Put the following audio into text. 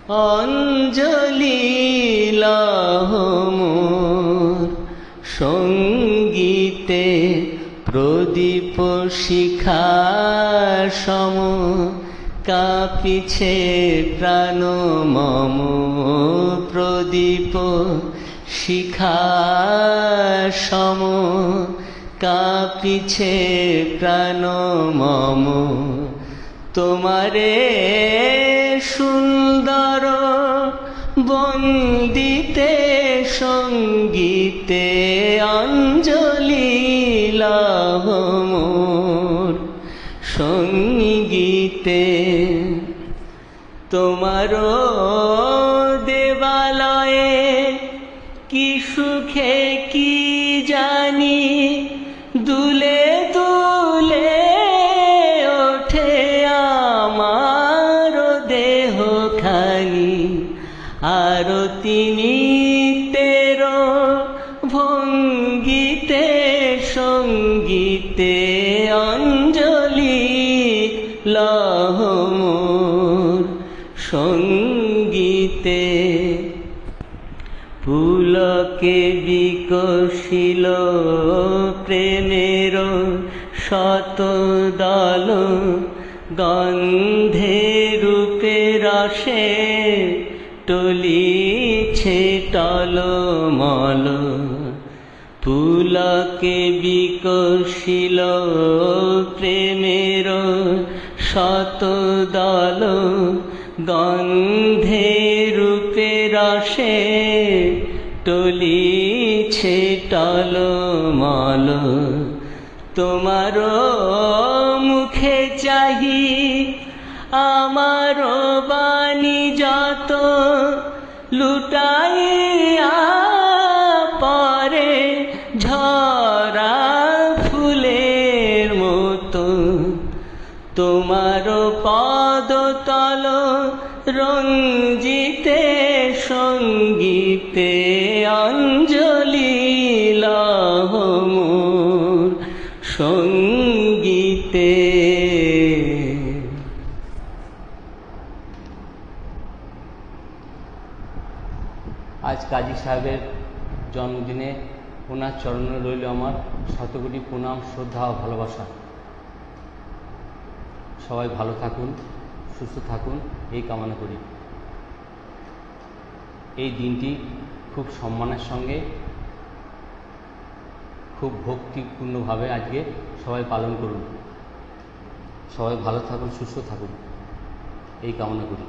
অঞ্জলি লহ মোর সঙ্গীতে প্রদীপ শিখা সম কাঁপিছে প্রাণ মম প্রদীপ শিখা সম কাঁপিছে প্রাণ মম তোমারে সুন্দর বন্দিতে সঙ্গীতে অঞ্জলি লহ মোর সঙ্গীতে তোমার দেবালয়ে কি সুখে কি জানি দুলে দুলে ওঠে আমার দেহ খানি আরতি তেরো ভঙ্গিতে সঙ্গীতে অঞ্জলি লহ মোর সঙ্গীতে পুলকে বিকশিল প্রেমের শত দল গন্ধে রূপে রসে টলিছে টলমল পুলকে বিকশিল প্রেমের শত দল গন্ধে রূপে রসে টলিছে টলমল তোমার মুখে চাহি আমার বাণী যত লুটাইয়া পরে ঝরা ফুলের মতো তোমার পদতল রঞ্জিতে সঙ্গীতে অঞ্জলি লহ মোর সঙ্গীতে। আজ কাজী সাহেবের জন্মদিনে ওনার চরণে রইল আমার শতকোটি প্রণাম, শ্রদ্ধা ও ভালোবাসা। সবাই ভালো থাকুন, সুস্থ থাকুন এই কামনা করি। এই দিনটি খুব সম্মানের সঙ্গে খুব ভক্তিপূর্ণভাবে আজকে সবাই পালন করুন। সবাই ভালো থাকুন, সুস্থ থাকুন এই কামনা করি।